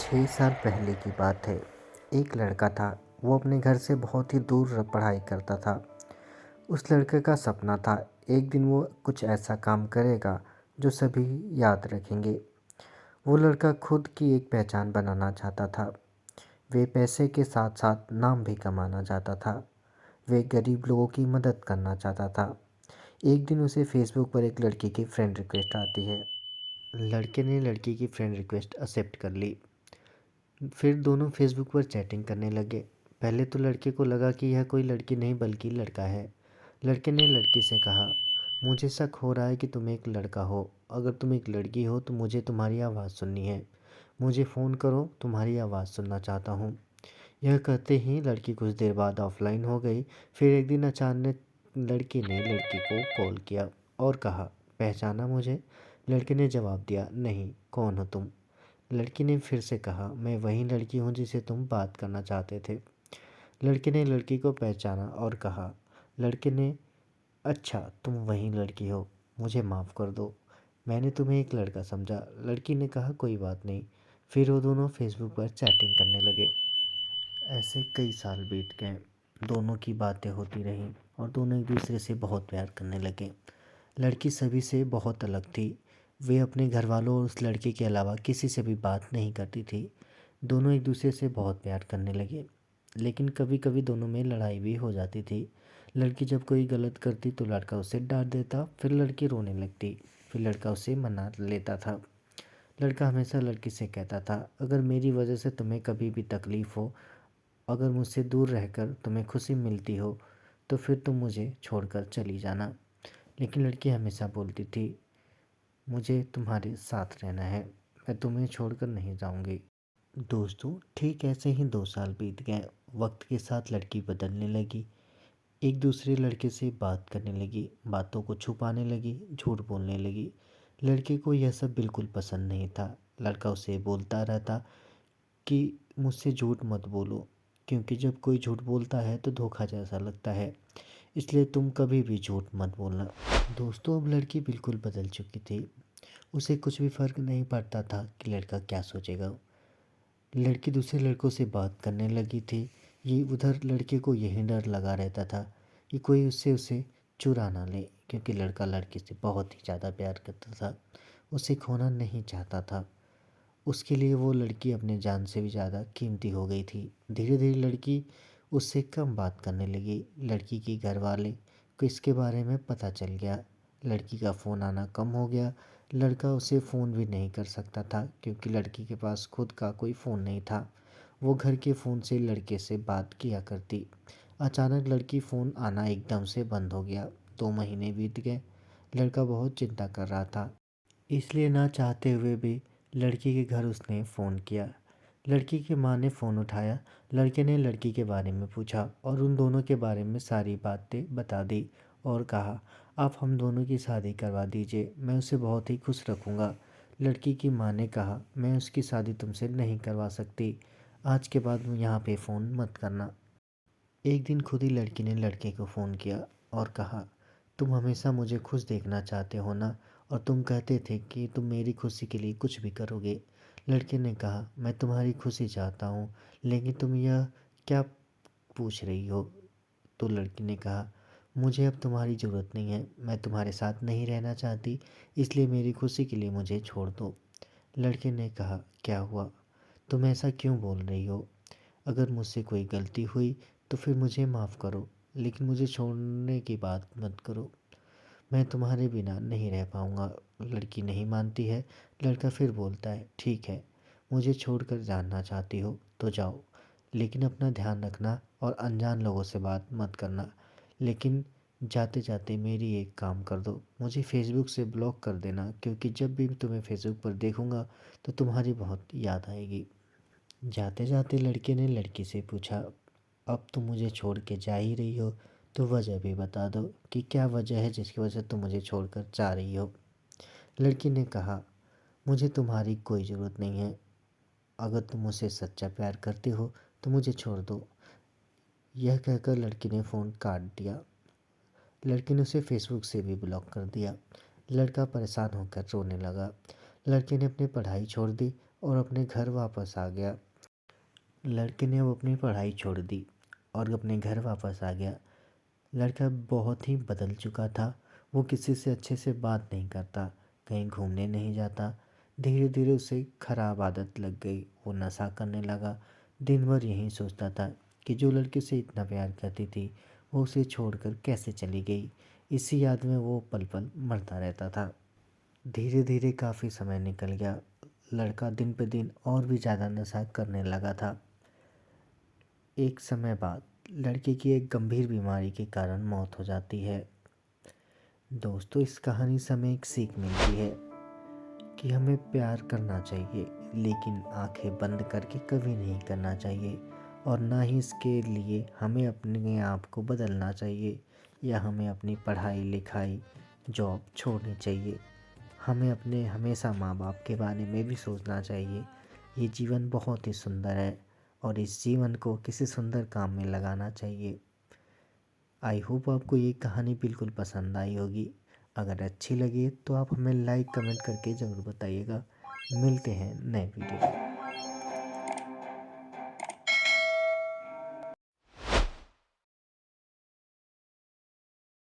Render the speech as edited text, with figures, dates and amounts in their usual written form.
6 साल पहले की बात है। एक लड़का था। वो अपने घर से बहुत ही दूर पढ़ाई करता था। उस लड़के का सपना था एक दिन वो कुछ ऐसा काम करेगा जो सभी याद रखेंगे। वो लड़का खुद की एक पहचान बनाना चाहता था। वे पैसे के साथ साथ नाम भी कमाना चाहता था। वे गरीब लोगों की मदद करना चाहता था। एक दिन उसे फेसबुक पर एक लड़की की फ्रेंड रिक्वेस्ट आती है। लड़के ने लड़की की फ्रेंड रिक्वेस्ट एक्सेप्ट कर ली। फिर दोनों फेसबुक पर चैटिंग करने लगे। पहले तो लड़के को लगा कि यह कोई लड़की नहीं बल्कि लड़का है। लड़के ने लड़की से कहा, मुझे शक हो रहा है कि तुम एक लड़का हो। अगर तुम एक लड़की हो तो मुझे तुम्हारी आवाज़ सुननी है। मुझे फ़ोन करो, तुम्हारी आवाज़ सुनना चाहता हूँ। यह कहते ही लड़की कुछ देर बाद ऑफलाइन हो गई। फिर एक दिन अचानक लड़की ने लड़की को कॉल किया और कहा, पहचाना मुझे? लड़के ने जवाब दिया, नहीं, कौन हो तुम? लड़की ने फिर से कहा, मैं वही लड़की हूँ जिसे तुम बात करना चाहते थे। लड़के ने लड़की को पहचाना और कहा। लड़के ने, अच्छा तुम वही लड़की हो, मुझे माफ़ कर दो, मैंने तुम्हें एक लड़का समझा। लड़की ने कहा, कोई बात नहीं। फिर वो दोनों फेसबुक पर चैटिंग करने लगे। ऐसे कई साल बीत गए। दोनों की बातें होती रहीं और दोनों एक दूसरे से बहुत प्यार करने लगे। लड़की सभी से बहुत अलग थी। वे अपने घर वालों और उस लड़के के अलावा किसी से भी बात नहीं करती थी। दोनों एक दूसरे से बहुत प्यार करने लगे, लेकिन कभी कभी दोनों में लड़ाई भी हो जाती थी। लड़की जब कोई गलत करती तो लड़का उसे डांट देता, फिर लड़की रोने लगती, फिर लड़का उसे मना लेता था। लड़का हमेशा लड़की से कहता था, अगर मेरी वजह से तुम्हें कभी भी तकलीफ़ हो, अगर मुझसे दूर रहकर तुम्हें खुशी मिलती हो तो फिर तुम मुझे छोड़कर चली जाना। लेकिन लड़की हमेशा बोलती थी, मुझे तुम्हारे साथ रहना है, मैं तुम्हें छोड़कर नहीं जाऊंगी। दोस्तों, ठीक ऐसे ही 2 साल बीत गए। वक्त के साथ लड़की बदलने लगी। एक दूसरे लड़के से बात करने लगी, बातों को छुपाने लगी, झूठ बोलने लगी। लड़के को यह सब बिल्कुल पसंद नहीं था। लड़का उसे बोलता रहता कि मुझसे झूठ मत बोलो, क्योंकि जब कोई झूठ बोलता है तो धोखा जैसा लगता है, इसलिए तुम कभी भी झूठ मत बोलना। दोस्तों, अब लड़की बिल्कुल बदल चुकी थी। उसे कुछ भी फर्क नहीं पड़ता था कि लड़का क्या सोचेगा। लड़की दूसरे लड़कों से बात करने लगी थी। ये उधर लड़के को यही डर लगा रहता था कि कोई उससे उसे चुरा ना ले, क्योंकि लड़का लड़की से बहुत ही ज़्यादा प्यार करता था, उसे खोना नहीं चाहता था। उसके लिए वो लड़की अपने जान से भी ज़्यादा कीमती हो गई थी। धीरे धीरे लड़की उससे कम बात करने लगी। लड़की के घर वाले को इसके बारे में पता चल गया। लड़की का फ़ोन आना कम हो गया। लड़का उसे फ़ोन भी नहीं कर सकता था, क्योंकि लड़की के पास खुद का कोई फ़ोन नहीं था। वो घर के फ़ोन से लड़के से बात किया करती। अचानक लड़की फ़ोन आना एकदम से बंद हो गया। 2 महीने बीत गए। लड़का बहुत चिंता कर रहा था, इसलिए ना चाहते हुए भी लड़की के घर उसने फ़ोन किया। लड़की की माँ ने फ़ोन उठाया। लड़के ने लड़की के बारे में पूछा और उन दोनों के बारे में सारी बातें बता दी और कहा, आप हम दोनों की शादी करवा दीजिए, मैं उसे बहुत ही खुश रखूँगा। लड़की की माँ ने कहा, मैं उसकी शादी तुमसे नहीं करवा सकती, आज के बाद यहाँ पे फ़ोन मत करना। एक दिन खुद ही लड़की ने लड़के को फ़ोन किया और कहा, तुम हमेशा मुझे खुश देखना चाहते हो ना, और तुम कहते थे कि तुम मेरी खुशी के लिए कुछ भी करोगे। लड़के ने कहा, मैं तुम्हारी खुशी चाहता हूँ, लेकिन तुम यह क्या पूछ रही हो? तो लड़की ने कहा, मुझे अब तुम्हारी ज़रूरत नहीं है, मैं तुम्हारे साथ नहीं रहना चाहती, इसलिए मेरी खुशी के लिए मुझे छोड़ दो। लड़के ने कहा, क्या हुआ? तुम ऐसा क्यों बोल रही हो? अगर मुझसे कोई गलती हुई तो फिर मुझे माफ़ करो, लेकिन मुझे छोड़ने की बात मत करो, मैं तुम्हारे बिना नहीं रह पाऊँगा। लड़की नहीं मानती है। लड़का फिर बोलता है, ठीक है, मुझे छोड़कर जानना चाहती हो तो जाओ, लेकिन अपना ध्यान रखना और अनजान लोगों से बात मत करना। लेकिन जाते जाते मेरी एक काम कर दो, मुझे फेसबुक से ब्लॉक कर देना, क्योंकि जब भी तुम्हें फेसबुक पर देखूँगा तो तुम्हारी बहुत याद आएगी। जाते जाते लड़के ने लड़की से पूछा, अब तुम मुझे छोड़ के जा ही रही हो तो वजह भी बता दो कि क्या वजह है जिसकी वजह से तुम मुझे छोड़कर जा रही हो। लड़की ने कहा, मुझे तुम्हारी कोई ज़रूरत नहीं है, अगर तुम मुझसे सच्चा प्यार करते हो तो मुझे छोड़ दो। यह कहकर लड़की ने फ़ोन काट दिया। लड़की ने उसे फेसबुक से भी ब्लॉक कर दिया। लड़का परेशान होकर रोने लगा। लड़के ने अपनी पढ़ाई छोड़ दी और अपने घर वापस आ गया। लड़के ने अब अपनी पढ़ाई छोड़ दी और अपने घर वापस आ गया। लड़का बहुत ही बदल चुका था। वो किसी से अच्छे से बात नहीं करता, कहीं घूमने नहीं जाता। धीरे धीरे उसे खराब आदत लग गई, वो नशा करने लगा। दिन भर यही सोचता था कि जो लड़की से इतना प्यार करती थी वो उसे छोड़कर कैसे चली गई। इसी याद में वो पल पल मरता रहता था। धीरे धीरे काफ़ी समय निकल गया। लड़का दिन पे दिन और भी ज़्यादा नशा करने लगा था। एक समय बाद लड़के की एक गंभीर बीमारी के कारण मौत हो जाती है। दोस्तों, इस कहानी से हमें एक सीख मिलती है कि हमें प्यार करना चाहिए, लेकिन आंखें बंद करके कभी नहीं करना चाहिए। और ना ही इसके लिए हमें अपने आप को बदलना चाहिए या हमें अपनी पढ़ाई लिखाई जॉब छोड़नी चाहिए। हमें अपने हमेशा माँ बाप के बारे में भी सोचना चाहिए। ये जीवन बहुत ही सुंदर है और इस जीवन को किसी सुंदर काम में लगाना चाहिए। आई होप आपको ये कहानी बिल्कुल पसंद आई होगी। अगर अच्छी लगी तो आप हमें लाइक कमेंट करके ज़रूर बताइएगा। मिलते हैं नए वीडियो में।